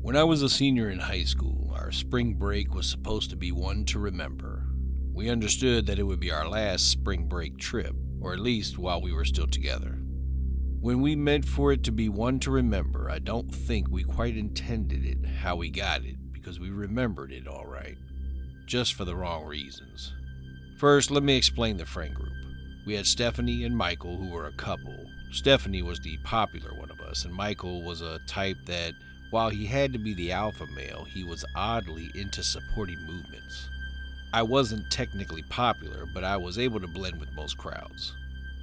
When I was a senior in high school, our spring break was supposed to be one to remember. We understood that it would be our last spring break trip, or at least while we were still together. When we meant for it to be one to remember, I don't think we quite intended it how we got it, because we remembered it all right, just for the wrong reasons. First, let me explain the friend group. We had Stephanie and Michael, who were a couple. Stephanie was the popular one of us, and Michael was a type that, while he had to be the alpha male, he was oddly into supporting movements. I wasn't technically popular, but I was able to blend with most crowds.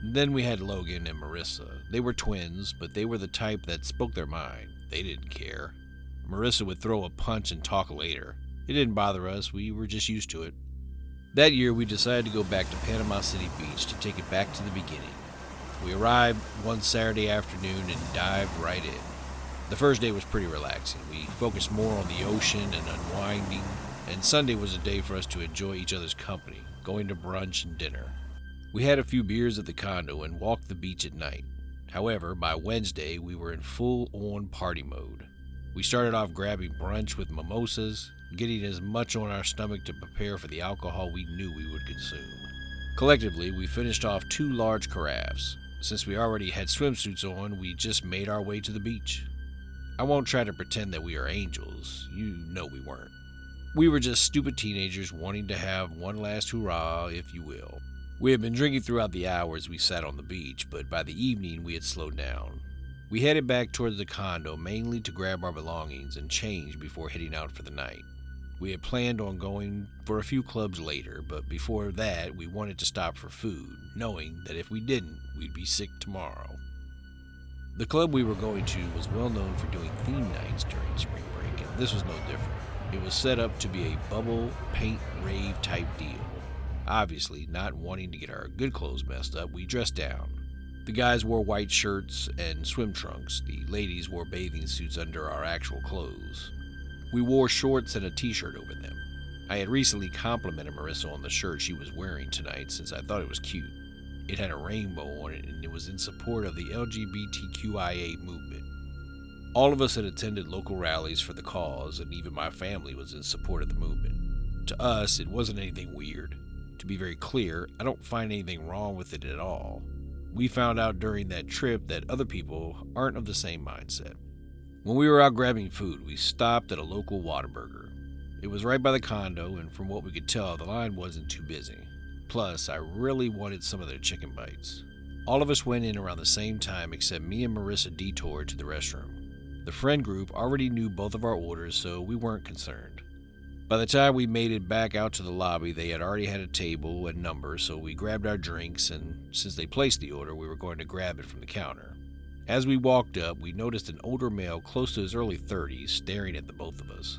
Then we had Logan and Marissa. They were twins, but they were the type that spoke their mind. They didn't care. Marissa would throw a punch and talk later. It didn't bother us, we were just used to it. That year, we decided to go back to Panama City Beach to take it back to the beginning. We arrived one Saturday afternoon and dived right in. The first day was pretty relaxing. We focused more on the ocean and unwinding, and Sunday was a day for us to enjoy each other's company, going to brunch and dinner. We had a few beers at the condo and walked the beach at night. However, by Wednesday, we were in full-on party mode. We started off grabbing brunch with mimosas, getting as much on our stomach to prepare for the alcohol we knew we would consume. Collectively, we finished off 2 large carafes. Since we already had swimsuits on, we just made our way to the beach. I won't try to pretend that we are angels. You know we weren't. We were just stupid teenagers wanting to have one last hurrah, if you will. We had been drinking throughout the hours we sat on the beach, but by the evening we had slowed down. We headed back towards the condo mainly to grab our belongings and change before heading out for the night. We had planned on going for a few clubs later, but before that we wanted to stop for food, knowing that if we didn't, we'd be sick tomorrow. The club we were going to was well known for doing theme nights during spring break, and this was no different. It was set up to be a bubble paint rave type deal. Obviously, not wanting to get our good clothes messed up, we dressed down. The guys wore white shirts and swim trunks. The ladies wore bathing suits under our actual clothes. We wore shorts and a t-shirt over them. I had recently complimented Marissa on the shirt she was wearing tonight since I thought it was cute. It had a rainbow on it and it was in support of the LGBTQIA movement. All of us had attended local rallies for the cause, and even my family was in support of the movement. To us, it wasn't anything weird. To be very clear, I don't find anything wrong with it at all. We found out during that trip that other people aren't of the same mindset. When we were out grabbing food, we stopped at a local Whataburger. It was right by the condo, and from what we could tell, the line wasn't too busy. Plus, I really wanted some of their chicken bites. All of us went in around the same time except me and Marissa detoured to the restroom. The friend group already knew both of our orders, so we weren't concerned. By the time we made it back out to the lobby, they had already had a table and number, so we grabbed our drinks, and since they placed the order, we were going to grab it from the counter. As we walked up, we noticed an older male close to his early 30s staring at the both of us.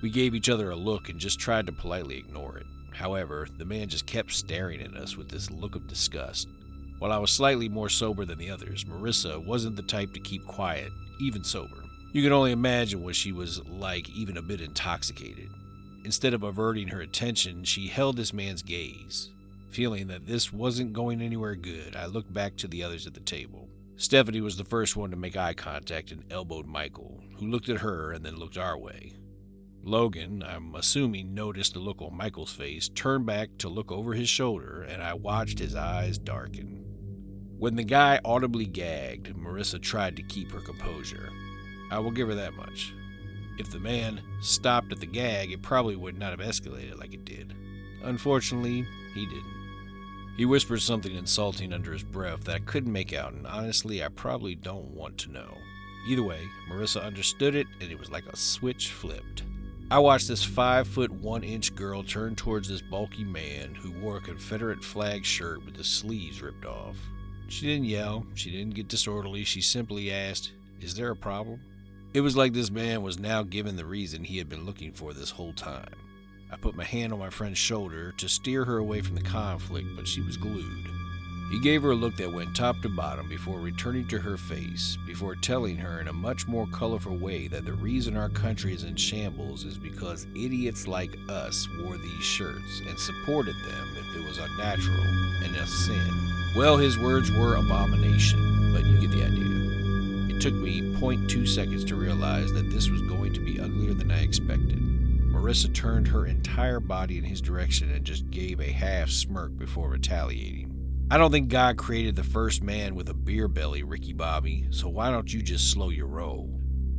We gave each other a look and just tried to politely ignore it. However, the man just kept staring at us with this look of disgust. While I was slightly more sober than the others, Marissa wasn't the type to keep quiet, even sober. You can only imagine what she was like, even a bit intoxicated. Instead of averting her attention, she held this man's gaze. Feeling that this wasn't going anywhere good, I looked back to the others at the table. Stephanie was the first one to make eye contact and elbowed Michael, who looked at her and then looked our way. Logan, I'm assuming, noticed the look on Michael's face, turned back to look over his shoulder, and I watched his eyes darken. When the guy audibly gagged, Marissa tried to keep her composure. I will give her that much. If the man stopped at the gag, it probably would not have escalated like it did. Unfortunately, he didn't. He whispered something insulting under his breath that I couldn't make out, and honestly, I probably don't want to know. Either way, Marissa understood it, and it was like a switch flipped. I watched this 5'1" girl turn towards this bulky man who wore a Confederate flag shirt with the sleeves ripped off. She didn't yell, she didn't get disorderly, she simply asked, "Is there a problem?" It was like this man was now given the reason he had been looking for this whole time. I put my hand on my friend's shoulder to steer her away from the conflict, but she was glued. He gave her a look that went top to bottom before returning to her face, before telling her in a much more colorful way that the reason our country is in shambles is because idiots like us wore these shirts and supported them if it was unnatural and a sin. Well, his words were abomination, but you get the idea. It took me 0.2 seconds to realize that this was going to be uglier than I expected. Marissa turned her entire body in his direction and just gave a half smirk before retaliating. I don't think God created the first man with a beer belly, Ricky Bobby, so why don't you just slow your roll?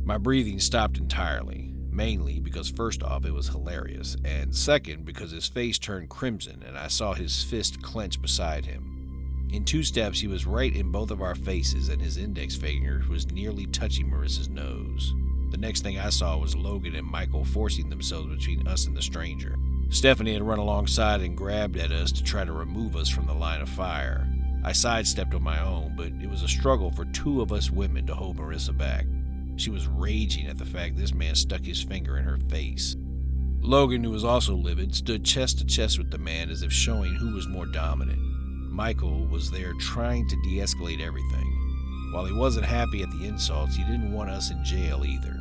My breathing stopped entirely, mainly because first off it was hilarious, and second because his face turned crimson and I saw his fist clench beside him. In 2 steps he was right in both of our faces and his index finger was nearly touching Marissa's nose. The next thing I saw was Logan and Michael forcing themselves between us and the stranger. Stephanie had run alongside and grabbed at us to try to remove us from the line of fire. I sidestepped on my own, but it was a struggle for 2 of us women to hold Marissa back. She was raging at the fact this man stuck his finger in her face. Logan, who was also livid, stood chest to chest with the man as if showing who was more dominant. Michael was there trying to de-escalate everything. While he wasn't happy at the insults, he didn't want us in jail either.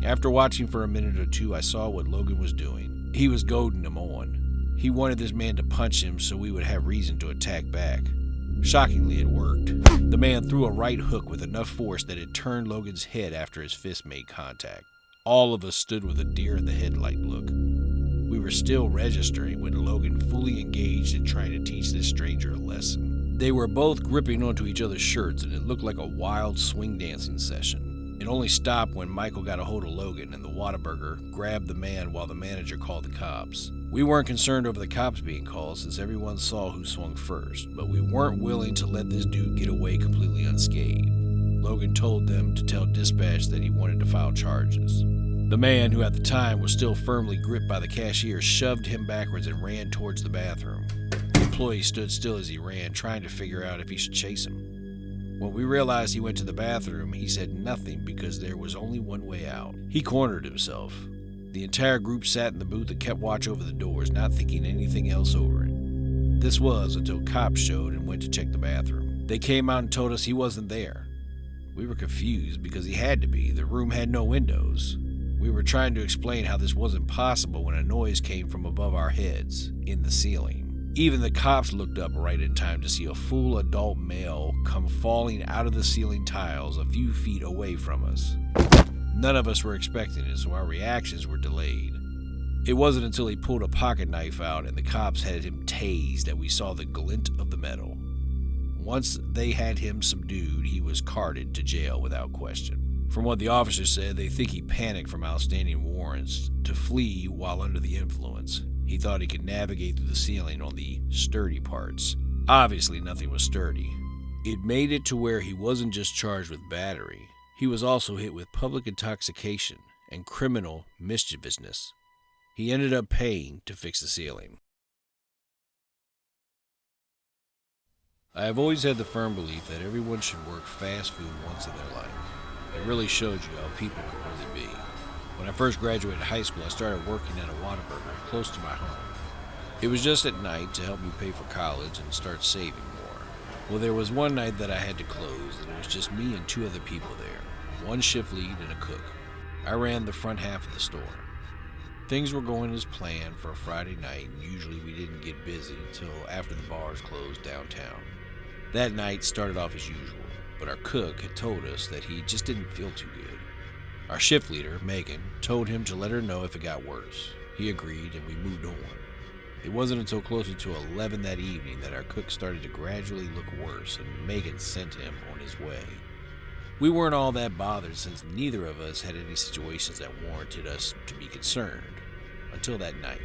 After watching for a minute or 2, I saw what Logan was doing. He was goading him on. He wanted this man to punch him so we would have reason to attack back. Shockingly, it worked. The man threw a right hook with enough force that it turned Logan's head after his fist made contact. All of us stood with a deer-in-the-headlight look. We were still registering when Logan fully engaged in trying to teach this stranger a lesson. They were both gripping onto each other's shirts and it looked like a wild swing dancing session. It only stopped when Michael got a hold of Logan and the Whataburger grabbed the man while the manager called the cops. We weren't concerned over the cops being called since everyone saw who swung first, but we weren't willing to let this dude get away completely unscathed. Logan told them to tell dispatch that he wanted to file charges. The man, who at the time was still firmly gripped by the cashier, shoved him backwards and ran towards the bathroom. The employee stood still as he ran, trying to figure out if he should chase him. When we realized he went to the bathroom, he said nothing because there was only one way out. He cornered himself. The entire group sat in the booth and kept watch over the doors, not thinking anything else over it. This was until cops showed and went to check the bathroom. They came out and told us he wasn't there. We were confused because he had to be. The room had no windows. We were trying to explain how this wasn't possible when a noise came from above our heads, in the ceiling. Even the cops looked up right in time to see a full adult male come falling out of the ceiling tiles a few feet away from us. None of us were expecting it, so our reactions were delayed. It wasn't until he pulled a pocket knife out and the cops had him tased that we saw the glint of the metal. Once they had him subdued, he was carted to jail without question. From what the officers said, they think he panicked from outstanding warrants to flee while under the influence. He thought he could navigate through the ceiling on the sturdy parts. Obviously, nothing was sturdy. It made it to where he wasn't just charged with battery. He was also hit with public intoxication and criminal mischievousness. He ended up paying to fix the ceiling. I have always had the firm belief that everyone should work fast food once in their life. It really showed you how people could really be. When I first graduated high school, I started working at a Whataburger close to my home. It was just at night to help me pay for college and start saving more. Well, there was one night that I had to close, and it was just me and 2 other people there, 1 shift lead and a cook. I ran the front half of the store. Things were going as planned for a Friday night, and usually we didn't get busy until after the bars closed downtown. That night started off as usual, but our cook had told us that he just didn't feel too good. Our shift leader, Megan, told him to let her know if it got worse. He agreed, and we moved on. It wasn't until closer to 11 that evening that our cook started to gradually look worse, and Megan sent him on his way. We weren't all that bothered since neither of us had any situations that warranted us to be concerned, until that night.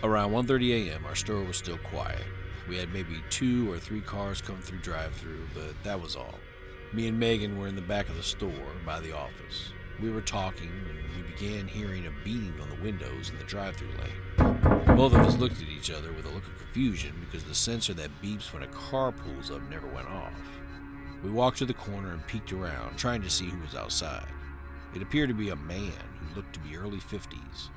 Around 1:30 a.m., our store was still quiet. We had maybe 2 or 3 cars come through drive-thru, but that was all. Me and Megan were in the back of the store by the office. We were talking, and we began hearing a beating on the windows in the drive-thru lane. Both of us looked at each other with a look of confusion because the sensor that beeps when a car pulls up never went off. We walked to the corner and peeked around, trying to see who was outside. It appeared to be a man who looked to be early 50s.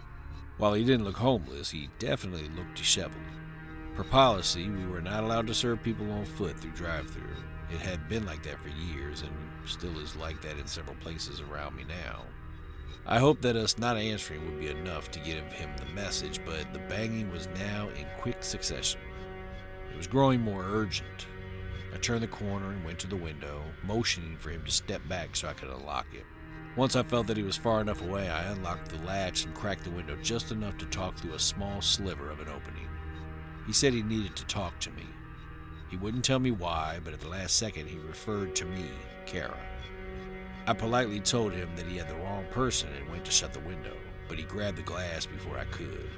While he didn't look homeless, he definitely looked disheveled. Per policy, we were not allowed to serve people on foot through drive-thru. It had been like that for years, and still is like that in several places around me now. I hoped that us not answering would be enough to give him the message, but the banging was now in quick succession. It was growing more urgent. I turned the corner and went to the window, motioning for him to step back so I could unlock it. Once I felt that he was far enough away, I unlocked the latch and cracked the window just enough to talk through a small sliver of an opening. He said he needed to talk to me. He wouldn't tell me why, but at the last second he referred to me, Kara. I politely told him that he had the wrong person and went to shut the window, but he grabbed the glass before I could.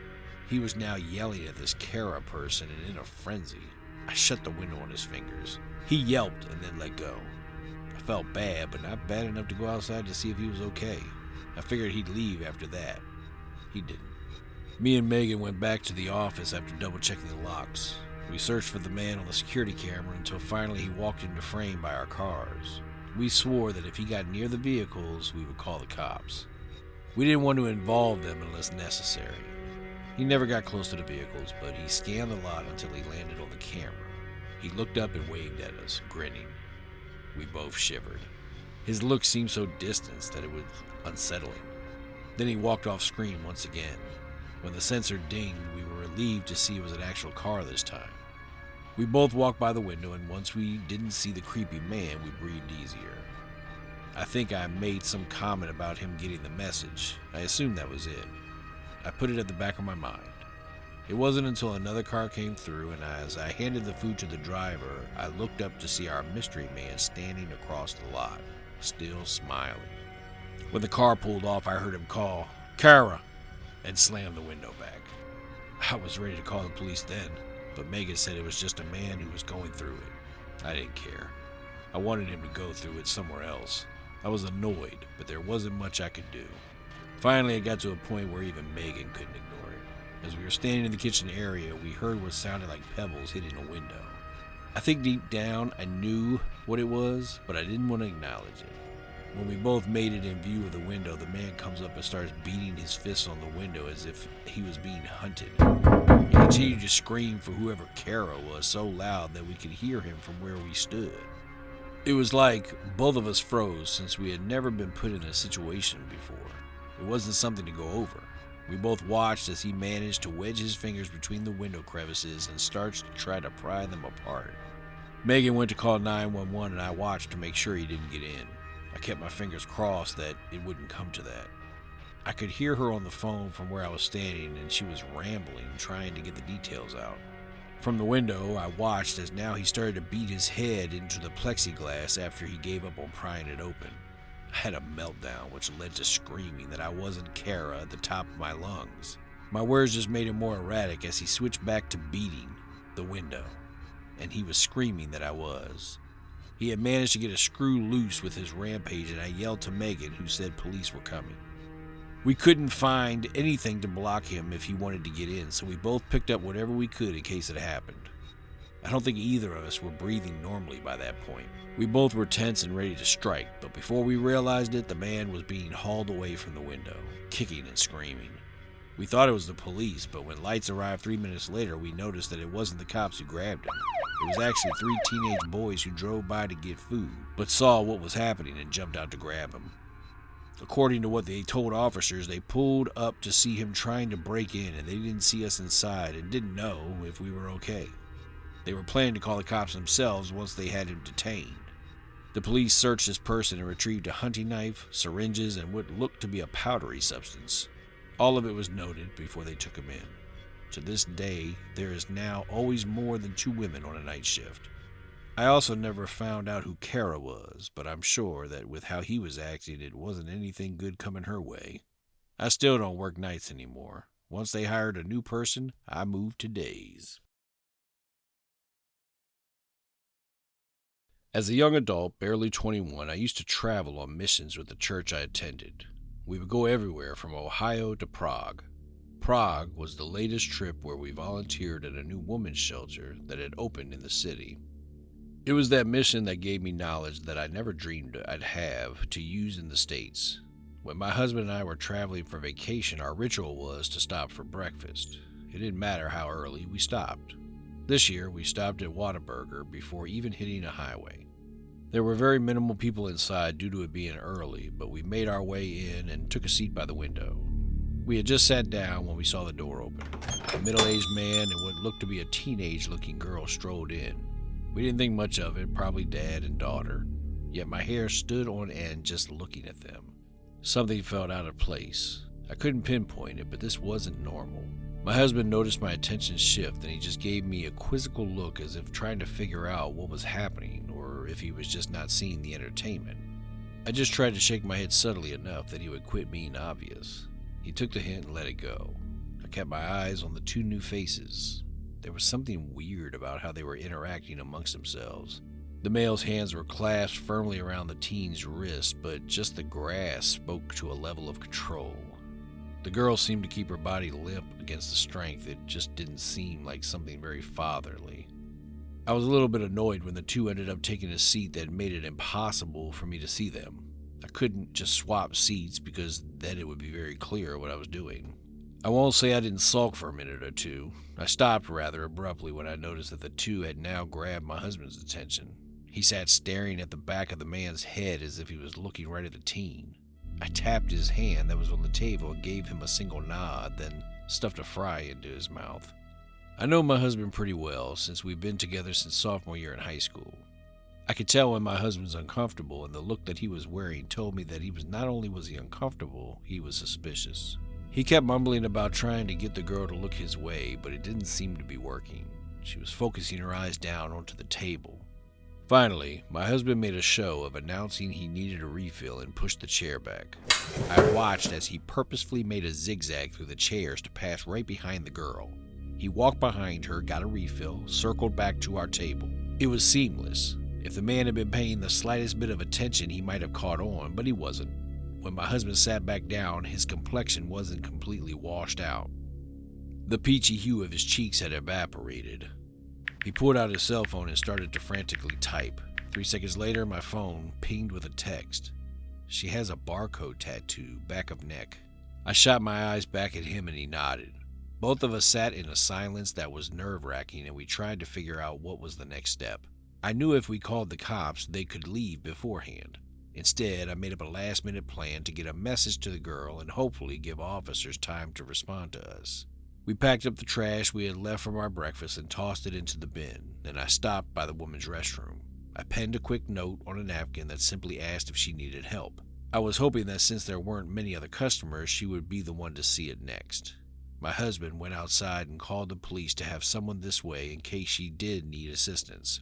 He was now yelling at this Kara person and in a frenzy. I shut the window on his fingers. He yelped and then let go. I felt bad, but not bad enough to go outside to see if he was okay. I figured he'd leave after that. He didn't. Me and Megan went back to the office after double-checking the locks. We searched for the man on the security camera until finally he walked into frame by our cars. We swore that if he got near the vehicles, we would call the cops. We didn't want to involve them unless necessary. He never got close to the vehicles, but he scanned the lot until he landed on the camera. He looked up and waved at us, grinning. We both shivered. His look seemed so distant that it was unsettling. Then he walked off screen once again. When the sensor dinged, we were relieved to see it was an actual car this time. We both walked by the window, and once we didn't see the creepy man, we breathed easier. I think I made some comment about him getting the message. I assumed that was it. I put it at the back of my mind. It wasn't until another car came through, and as I handed the food to the driver, I looked up to see our mystery man standing across the lot, still smiling. When the car pulled off, I heard him call, "Kara," and slammed the window back. I was ready to call the police then, but Megan said it was just a man who was going through it. I didn't care. I wanted him to go through it somewhere else. I was annoyed, but there wasn't much I could do. Finally, it got to a point where even Megan couldn't ignore it. As we were standing in the kitchen area, we heard what sounded like pebbles hitting a window. I think deep down I knew what it was, but I didn't want to acknowledge it. When we both made it in view of the window, the man comes up and starts beating his fists on the window as if he was being hunted. He continued to scream for whoever Kara was so loud that we could hear him from where we stood. It was like both of us froze since we had never been put in a situation before. It wasn't something to go over. We both watched as he managed to wedge his fingers between the window crevices and starts to try to pry them apart. Megan went to call 911 and I watched to make sure he didn't get in. I kept my fingers crossed that it wouldn't come to that. I could hear her on the phone from where I was standing, and she was rambling, trying to get the details out. From the window, I watched as now he started to beat his head into the plexiglass after he gave up on prying it open. I had a meltdown, which led to screaming that I wasn't Kara at the top of my lungs. My words just made him more erratic as he switched back to beating the window, and he was screaming that I was. He had managed to get a screw loose with his rampage, and I yelled to Megan, who said police were coming. We couldn't find anything to block him if he wanted to get in, so we both picked up whatever we could in case it happened. I don't think either of us were breathing normally by that point. We both were tense and ready to strike, but before we realized it, the man was being hauled away from the window, kicking and screaming. We thought it was the police, but when lights arrived 3 minutes later, we noticed that it wasn't the cops who grabbed him. It was actually 3 teenage boys who drove by to get food, but saw what was happening and jumped out to grab him. According to what they told officers, they pulled up to see him trying to break in, and they didn't see us inside and didn't know if we were okay. They were planning to call the cops themselves once they had him detained. The police searched his person and retrieved a hunting knife, syringes, and what looked to be a powdery substance. All of it was noted before they took him in. To this day, there is now always more than 2 women on a night shift. I also never found out who Kara was, but I'm sure that with how he was acting, it wasn't anything good coming her way. I still don't work nights anymore. Once they hired a new person, I moved to days. As a young adult, barely 21, I used to travel on missions with the church I attended. We would go everywhere from Ohio to Prague. Prague was the latest trip where we volunteered at a new women's shelter that had opened in the city. It was that mission that gave me knowledge that I never dreamed I'd have to use in the States. When my husband and I were traveling for vacation, our ritual was to stop for breakfast. It didn't matter how early, we stopped. This year, we stopped at Whataburger before even hitting a highway. There were very minimal people inside due to it being early, but we made our way in and took a seat by the window. We had just sat down when we saw the door open. A middle-aged man and what looked to be a teenage-looking girl strolled in. We didn't think much of it, probably dad and daughter, yet my hair stood on end just looking at them. Something felt out of place. I couldn't pinpoint it, but this wasn't normal. My husband noticed my attention shift, and he just gave me a quizzical look as if trying to figure out what was happening, or if he was just not seeing the entertainment. I just tried to shake my head subtly enough that he would quit being obvious. He took the hint and let it go. I kept my eyes on the two new faces. There was something weird about how they were interacting amongst themselves. The male's hands were clasped firmly around the teen's wrist, but just the grasp spoke to a level of control. The girl seemed to keep her body limp against the strength. It just didn't seem like something very fatherly. I was a little bit annoyed when the two ended up taking a seat that made it impossible for me to see them. I couldn't just swap seats because then it would be very clear what I was doing. I won't say I didn't sulk for a minute or two. I stopped rather abruptly when I noticed that the two had now grabbed my husband's attention. He sat staring at the back of the man's head as if he was looking right at the teen. I tapped his hand that was on the table and gave him a single nod, then stuffed a fry into his mouth. I know my husband pretty well since we've been together since sophomore year in high school. I could tell when my husband's uncomfortable, and the look that he was wearing told me that he was not only was he uncomfortable, he was suspicious. He kept mumbling about trying to get the girl to look his way, but it didn't seem to be working. She was focusing her eyes down onto the table. Finally, my husband made a show of announcing he needed a refill and pushed the chair back. I watched as he purposefully made a zigzag through the chairs to pass right behind the girl. He walked behind her, got a refill, circled back to our table. It was seamless. If the man had been paying the slightest bit of attention, he might have caught on, but he wasn't. When my husband sat back down, his complexion wasn't completely washed out. The peachy hue of his cheeks had evaporated. He pulled out his cell phone and started to frantically type. 3 seconds later, my phone pinged with a text. She has a barcode tattoo, back of neck. I shot my eyes back at him and he nodded. Both of us sat in a silence that was nerve-wracking, and we tried to figure out what was the next step. I knew if we called the cops, they could leave beforehand. Instead, I made up a last-minute plan to get a message to the girl and hopefully give officers time to respond to us. We packed up the trash we had left from our breakfast and tossed it into the bin. Then I stopped by the woman's restroom. I penned a quick note on a napkin that simply asked if she needed help. I was hoping that since there weren't many other customers, she would be the one to see it next. My husband went outside and called the police to have someone this way in case she did need assistance.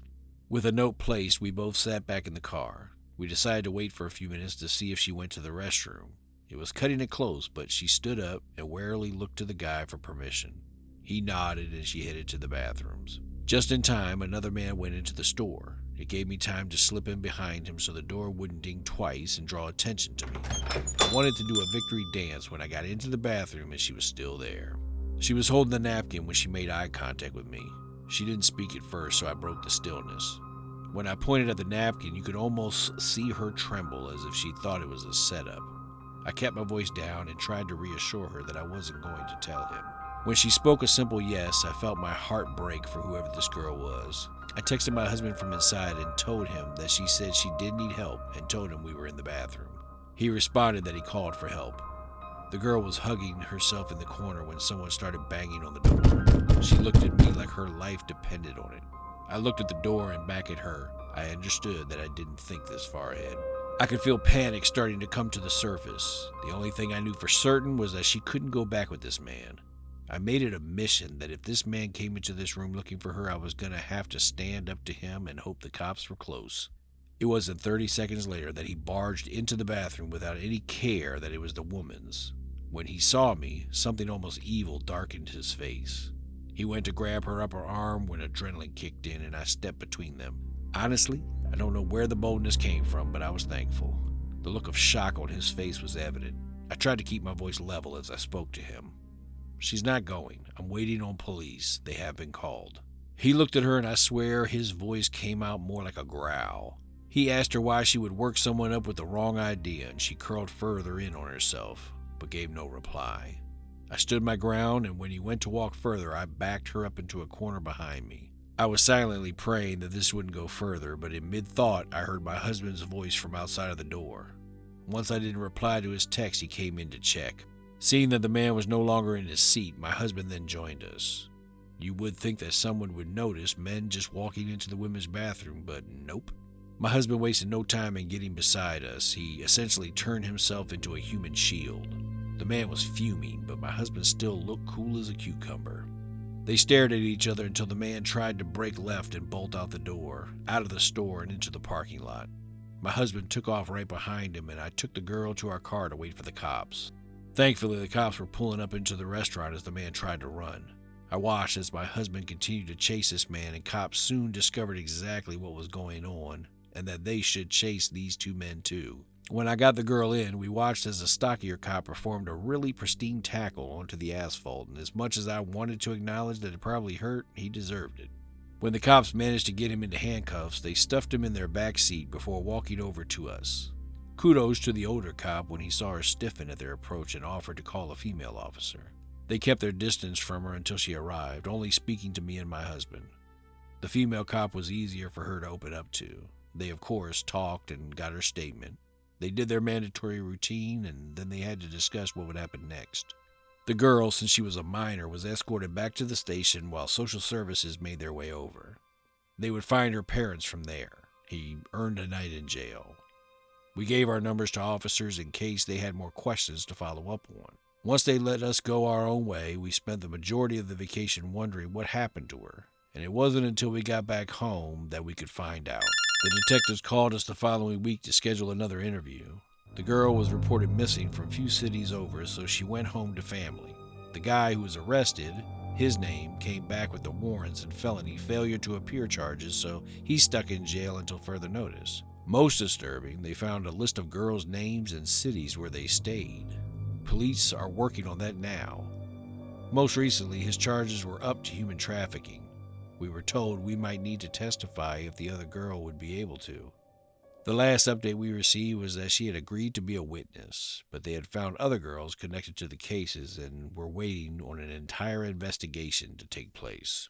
With a note placed, we both sat back in the car. We decided to wait for a few minutes to see if she went to the restroom. It was cutting it close, but she stood up and warily looked to the guy for permission. He nodded and she headed to the bathrooms. Just in time, another man went into the store. It gave me time to slip in behind him so the door wouldn't ding twice and draw attention to me. I wanted to do a victory dance when I got into the bathroom and she was still there. She was holding the napkin when she made eye contact with me. She didn't speak at first, so I broke the stillness. When I pointed at the napkin, you could almost see her tremble as if she thought it was a setup. I kept my voice down and tried to reassure her that I wasn't going to tell him. When she spoke a simple yes, I felt my heart break for whoever this girl was. I texted my husband from inside and told him that she said she did need help and told him we were in the bathroom. He responded that he called for help. The girl was hugging herself in the corner when someone started banging on the door. She looked at me like her life depended on it. I looked at the door and back at her. I understood that I didn't think this far ahead. I could feel panic starting to come to the surface. The only thing I knew for certain was that she couldn't go back with this man. I made it a mission that if this man came into this room looking for her, I was going to have to stand up to him and hope the cops were close. It wasn't 30 seconds later that he barged into the bathroom without any care that it was the woman's. When he saw me, something almost evil darkened his face. He went to grab her upper arm when adrenaline kicked in and I stepped between them. Honestly, I don't know where the boldness came from, but I was thankful. The look of shock on his face was evident. I tried to keep my voice level as I spoke to him. She's not going. I'm waiting on police. They have been called. He looked at her and I swear his voice came out more like a growl. He asked her why she would work someone up with the wrong idea, and she curled further in on herself, but gave no reply. I stood my ground, and when he went to walk further, I backed her up into a corner behind me. I was silently praying that this wouldn't go further, but in mid-thought, I heard my husband's voice from outside of the door. Once I didn't reply to his text, he came in to check. Seeing that the man was no longer in his seat, my husband then joined us. You would think that someone would notice men just walking into the women's bathroom, but nope. My husband wasted no time in getting beside us. He essentially turned himself into a human shield. The man was fuming, but my husband still looked cool as a cucumber. They stared at each other until the man tried to break left and bolt out the door, out of the store and into the parking lot. My husband took off right behind him, and I took the girl to our car to wait for the cops. Thankfully, the cops were pulling up into the restaurant as the man tried to run. I watched as my husband continued to chase this man, and cops soon discovered exactly what was going on, and that they should chase these two men too. When I got the girl in, we watched as a stockier cop performed a really pristine tackle onto the asphalt, and as much as I wanted to acknowledge that it probably hurt, he deserved it. When the cops managed to get him into handcuffs, they stuffed him in their back seat before walking over to us. Kudos to the older cop when he saw her stiffen at their approach and offered to call a female officer. They kept their distance from her until she arrived, only speaking to me and my husband. The female cop was easier for her to open up to. They, of course, talked and got her statement. They did their mandatory routine, and then they had to discuss what would happen next. The girl, since she was a minor, was escorted back to the station while social services made their way over. They would find her parents from there. He earned a night in jail. We gave our numbers to officers in case they had more questions to follow up on. Once they let us go our own way, we spent the majority of the vacation wondering what happened to her, and it wasn't until we got back home that we could find out. The detectives called us the following week to schedule another interview. The girl was reported missing from a few cities over, so she went home to family. The guy who was arrested, his name, came back with the warrants and felony failure to appear charges, so he's stuck in jail until further notice. Most disturbing, they found a list of girls' names and cities where they stayed. Police are working on that now. Most recently, his charges were up to human trafficking. We were told we might need to testify if the other girl would be able to. The last update we received was that she had agreed to be a witness, but they had found other girls connected to the cases and were waiting on an entire investigation to take place.